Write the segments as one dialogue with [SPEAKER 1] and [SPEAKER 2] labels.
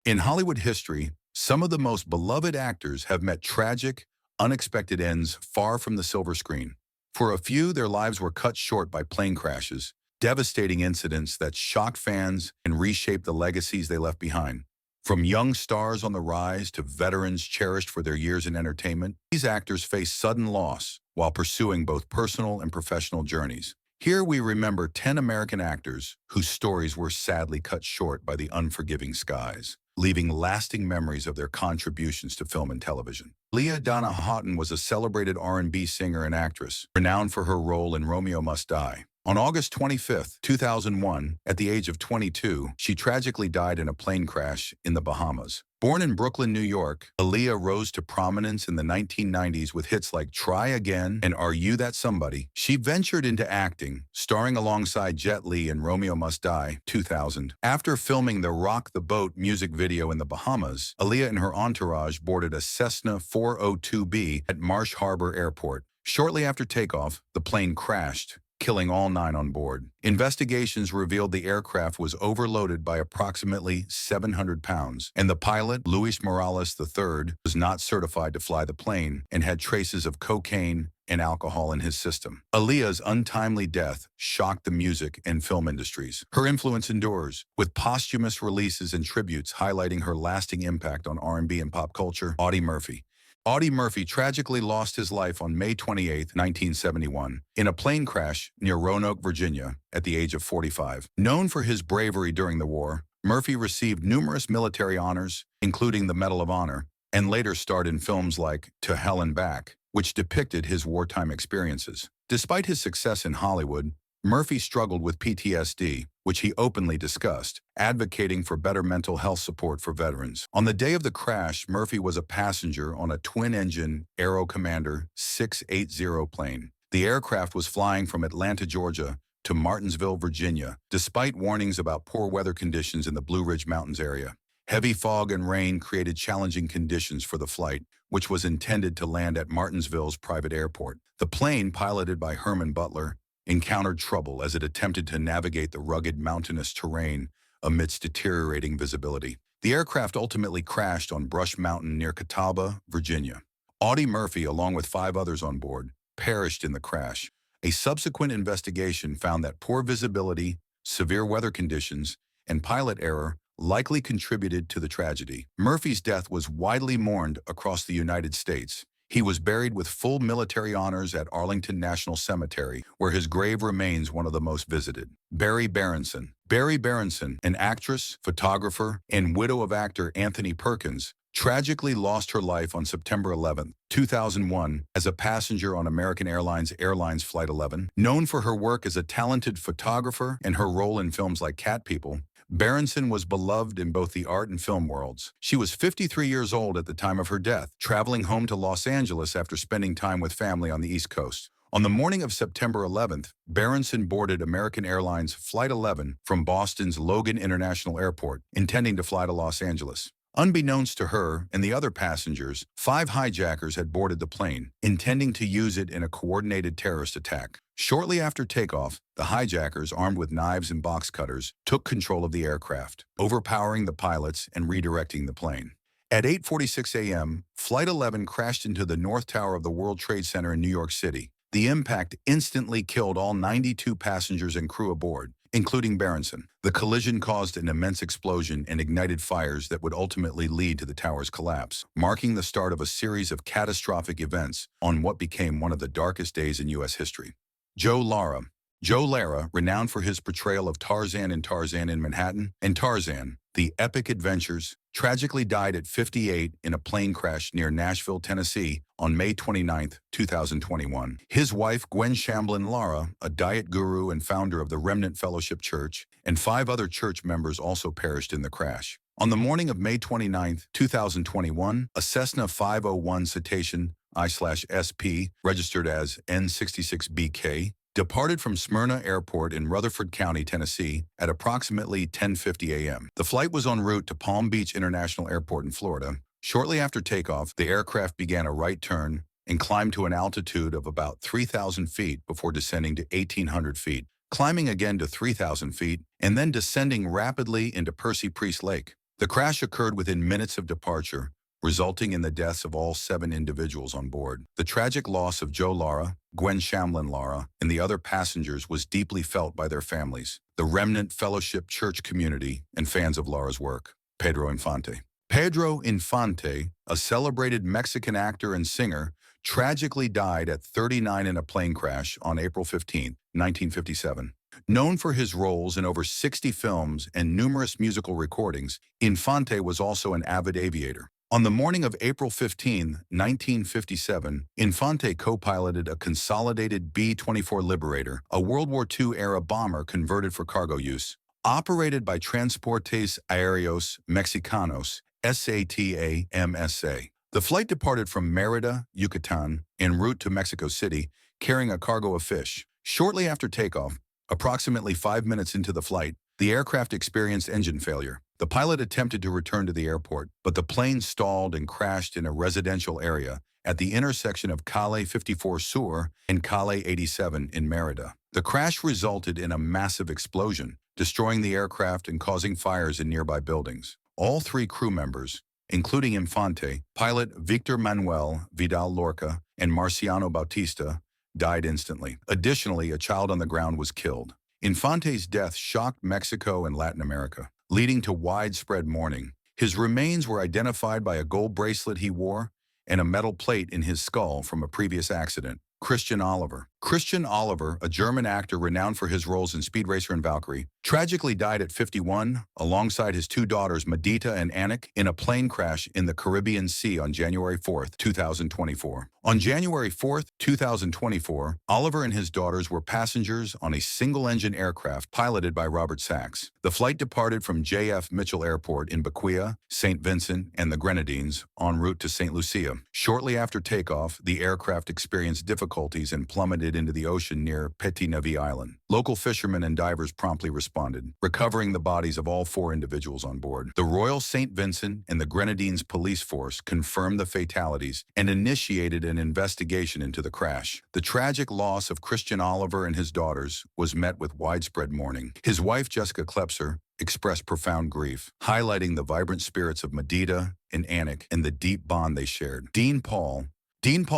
[SPEAKER 1] In Hollywood history, some of the most beloved actors have met tragic, unexpected ends far from the silver screen. For a few, their lives were cut short by plane crashes, devastating incidents that shocked fans and reshaped the legacies they left behind. From young stars on the rise to veterans cherished for their years in entertainment, these actors face sudden loss while pursuing both personal and professional journeys. Here we remember 10 American actors whose stories were sadly cut short by the unforgiving skies, leaving lasting memories of their contributions to film and television. Leah Donna Houghton was a celebrated R&B singer and actress, renowned for her role in Romeo Must Die. On August 25, 2001, at the age of 22, she tragically died in a plane crash in the Bahamas. Born in Brooklyn, New York, Aaliyah rose to prominence in the 1990s with hits like Try Again and Are You That Somebody. She ventured into acting, starring alongside Jet Li in Romeo Must Die, 2000. After filming the Rock the Boat music video in the Bahamas, Aaliyah and her entourage boarded a Cessna 402B at Marsh Harbor Airport. Shortly after takeoff, the plane crashed, killing all 9 on board. Investigations revealed the aircraft was overloaded by approximately 700 pounds, and the pilot, Luis Morales III, was not certified to fly the plane and had traces of cocaine and alcohol in his system. Aaliyah's untimely death shocked the music and film industries. Her influence endures, with posthumous releases and tributes highlighting her lasting impact on R&B and pop culture. Audie Murphy. Audie Murphy tragically lost his life on May 28, 1971, in a plane crash near Roanoke, Virginia, at the age of 45. Known for his bravery during the war, Murphy received numerous military honors, including the Medal of Honor, and later starred in films like To Hell and Back, which depicted his wartime experiences. Despite his success in Hollywood, Murphy struggled with PTSD, which he openly discussed, advocating for better mental health support for veterans. On the day of the crash, Murphy was a passenger on a twin-engine Aero Commander 680 plane. The aircraft was flying from Atlanta, Georgia, to Martinsville, Virginia, despite warnings about poor weather conditions in the Blue Ridge Mountains area. Heavy fog and rain created challenging conditions for the flight, which was intended to land at Martinsville's private airport. The plane, piloted by Herman Butler, encountered trouble as it attempted to navigate the rugged mountainous terrain amidst deteriorating visibility. The aircraft ultimately crashed on Brush Mountain near Catawba, Virginia. Audie Murphy, along with 5 others on board, perished in the crash. A subsequent investigation found that poor visibility, severe weather conditions, and pilot error likely contributed to the tragedy. Murphy's death was widely mourned across the United States. He was buried with full military honors at Arlington National Cemetery, where his grave remains one of the most visited. Barry Berenson. Barry Berenson, an actress, photographer, and widow of actor Anthony Perkins, tragically lost her life on September 11, 2001, as a passenger on American Airlines Flight 11. Known for her work as a talented photographer and her role in films like Cat People, Berenson was beloved in both the art and film worlds. She was 53 years old at the time of her death, traveling home to Los Angeles after spending time with family on the East Coast. On the morning of September 11th, Berenson boarded American Airlines Flight 11 from Boston's Logan International Airport, intending to fly to Los Angeles. Unbeknownst to her and the other passengers, 5 hijackers had boarded the plane, intending to use it in a coordinated terrorist attack. Shortly after takeoff, the hijackers, armed with knives and box cutters, took control of the aircraft, overpowering the pilots and redirecting the plane. At 8:46 a.m., Flight 11 crashed into the North Tower of the World Trade Center in New York City. The impact instantly killed all 92 passengers and crew aboard, including Berenson. The collision caused an immense explosion and ignited fires that would ultimately lead to the tower's collapse, marking the start of a series of catastrophic events on what became one of the darkest days in U.S. history. Joe Lara. Joe Lara, renowned for his portrayal of Tarzan in Manhattan and Tarzan, The Epic Adventures, tragically died at 58 in a plane crash near Nashville, Tennessee on May 29, 2021. His wife, Gwen Shamblin Lara, a diet guru and founder of the Remnant Fellowship Church, and 5 other church members also perished in the crash. On the morning of May 29, 2021, a Cessna 501 Citation I/SP, registered as N66BK, departed from Smyrna Airport in Rutherford County, Tennessee, at approximately 10:50 a.m. The flight was en route to Palm Beach International Airport in Florida. Shortly after takeoff, the aircraft began a right turn and climbed to an altitude of about 3,000 feet before descending to 1,800 feet, climbing again to 3,000 feet, and then descending rapidly into Percy Priest Lake. The crash occurred within minutes of departure, resulting in the deaths of all 7 individuals on board. The tragic loss of Joe Lara, Gwen Shamlin Lara, and the other passengers was deeply felt by their families, the remnant Fellowship Church community, and fans of Lara's work. Pedro Infante. Pedro Infante, a celebrated Mexican actor and singer, tragically died at 39 in a plane crash on April 15, 1957. Known for his roles in over 60 films and numerous musical recordings, Infante was also an avid aviator. On the morning of April 15, 1957, Infante co-piloted a consolidated B-24 Liberator, a World War II-era bomber converted for cargo use. Operated by Transportes Aéreos Mexicanos, SATA-MSA. The flight departed from Mérida, Yucatan, en route to Mexico City, carrying a cargo of fish. Shortly after takeoff, approximately 5 minutes into the flight, the aircraft experienced engine failure. The pilot attempted to return to the airport, but the plane stalled and crashed in a residential area at the intersection of Calle 54 Sur and Calle 87 in Mérida. The crash resulted in a massive explosion, destroying the aircraft and causing fires in nearby buildings. All 3 crew members, including Infante, pilot Victor Manuel Vidal Lorca, and Marciano Bautista, died instantly. Additionally, a child on the ground was killed. Infante's death shocked Mexico and Latin America, leading to widespread mourning. His remains were identified by a gold bracelet he wore and a metal plate in his skull from a previous accident. Christian Oliver. Christian Oliver, a German actor renowned for his roles in Speed Racer and Valkyrie, tragically died at 51 alongside his 2 daughters Medita and Anik in a plane crash in the Caribbean Sea on January 4, 2024. On January 4, 2024, Oliver and his daughters were passengers on a single-engine aircraft piloted by Robert Sachs. The flight departed from J.F. Mitchell Airport in Bequia, St. Vincent, and the Grenadines en route to St. Lucia. Shortly after takeoff, the aircraft experienced difficulties and plummeted into the ocean near Petit Navy Island. Local fishermen and divers promptly responded, recovering the bodies of all 4 individuals on board. The Royal St. Vincent and the Grenadines police force confirmed the fatalities and initiated an investigation into the crash. The tragic loss of Christian Oliver and his daughters was met with widespread mourning. His wife, Jessica Klepser, expressed profound grief, highlighting the vibrant spirits of Medita and Anik and the deep bond they shared. Dean Paul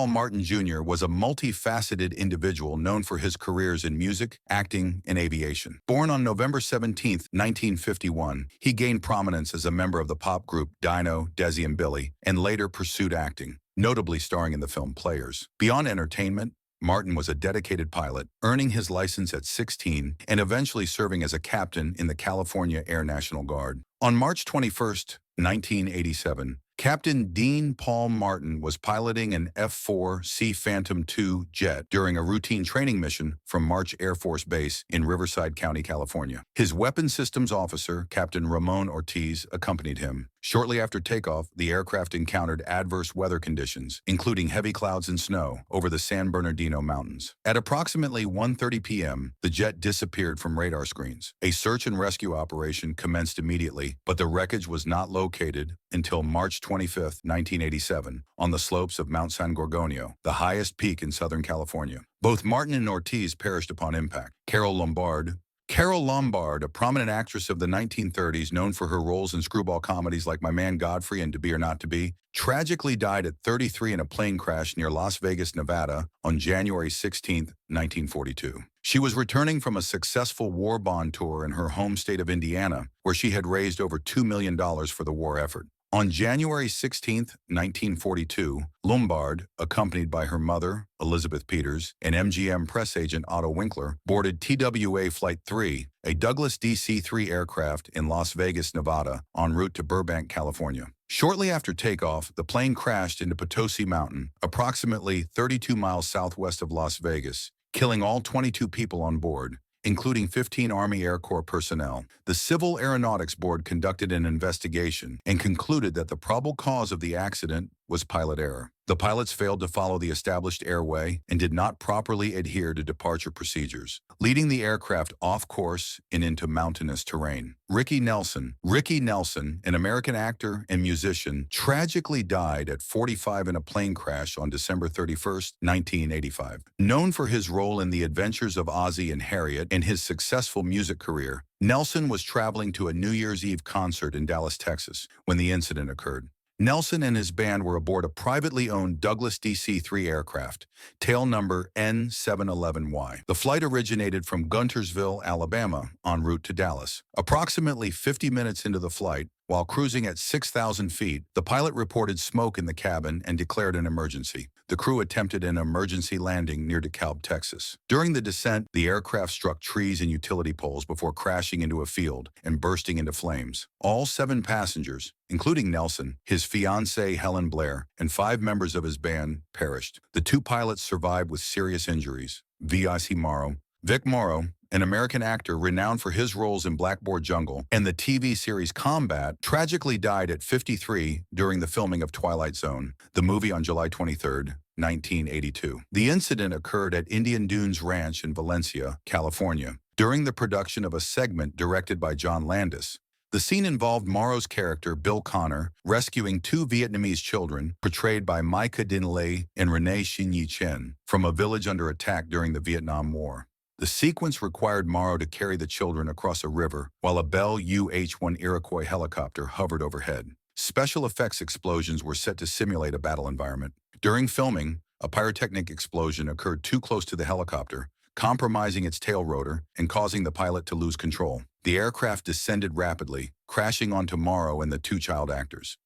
[SPEAKER 1] Martin Jr. was a multifaceted individual known for his careers in music, acting, and aviation. Born on November 17, 1951, he gained prominence as a member of the pop group Dino, Desi and Billy, and later pursued acting, notably starring in the film Players. Beyond entertainment, Martin was a dedicated pilot, earning his license at 16 and eventually serving as a captain in the California Air National Guard. On March 21, 1987, Captain Dean Paul Martin was piloting an F-4 Sea Phantom II jet during a routine training mission from March Air Force Base in Riverside County, California. His weapons systems officer, Captain Ramon Ortiz, accompanied him. Shortly after takeoff, the aircraft encountered adverse weather conditions, including heavy clouds and snow, over the San Bernardino Mountains. At approximately 1:30 p.m., the jet disappeared from radar screens. A search and rescue operation commenced immediately, but the wreckage was not located until March 25, 1987, on the slopes of Mount San Gorgonio, the highest peak in Southern California. Both Martin and Ortiz perished upon impact. Carole Lombard, a prominent actress of the 1930s known for her roles in screwball comedies like My Man Godfrey and To Be or Not to Be, tragically died at 33 in a plane crash near Las Vegas, Nevada on January 16, 1942. She was returning from a successful war bond tour in her home state of Indiana, where she had raised over $2 million for the war effort. On January 16, 1942, Lombard, accompanied by her mother, Elizabeth Peters, and MGM press agent Otto Winkler, boarded TWA Flight 3, a Douglas DC-3 aircraft in Las Vegas, Nevada, en route to Burbank, California. Shortly after takeoff, the plane crashed into Potosi Mountain, approximately 32 miles southwest of Las Vegas, killing all 22 people on board, including 15 Army Air Corps personnel. The Civil Aeronautics Board conducted an investigation and concluded that the probable cause of the accident was pilot error. The pilots failed to follow the established airway and did not properly adhere to departure procedures, leading the aircraft off course and into mountainous terrain. Ricky Nelson, an American actor and musician, tragically died at 45 in a plane crash on December 31st, 1985. Known for his role in The Adventures of Ozzie and Harriet and his successful music career, Nelson was traveling to a New Year's Eve concert in Dallas, Texas, when the incident occurred. Nelson and his band were aboard a privately owned Douglas DC-3 aircraft, tail number N711Y. The flight originated from Guntersville, Alabama, en route to Dallas. Approximately 50 minutes into the flight, while cruising at 6,000 feet, the pilot reported smoke in the cabin and declared an emergency. The crew attempted an emergency landing near DeKalb, Texas. During the descent, the aircraft struck trees and utility poles before crashing into a field and bursting into flames. All 7 passengers, including Nelson, his fiancée Helen Blair, and 5 members of his band, perished. The 2 pilots survived with serious injuries. Vic Morrow, an American actor renowned for his roles in Blackboard Jungle and the TV series Combat, tragically died at 53 during the filming of Twilight Zone, the movie, on July 23, 1982. The incident occurred at Indian Dunes Ranch in Valencia, California, during the production of a segment directed by John Landis. The scene involved Morrow's character, Bill Connor, rescuing 2 Vietnamese children, portrayed by Mai Dinh Le and Renee Shin Yi Chen, from a village under attack during the Vietnam War. The sequence required Morrow to carry the children across a river while a Bell UH-1 Iroquois helicopter hovered overhead. Special effects explosions were set to simulate a battle environment. During filming, a pyrotechnic explosion occurred too close to the helicopter, compromising its tail rotor and causing the pilot to lose control. The aircraft descended rapidly, crashing onto Morrow and the 2 child actors.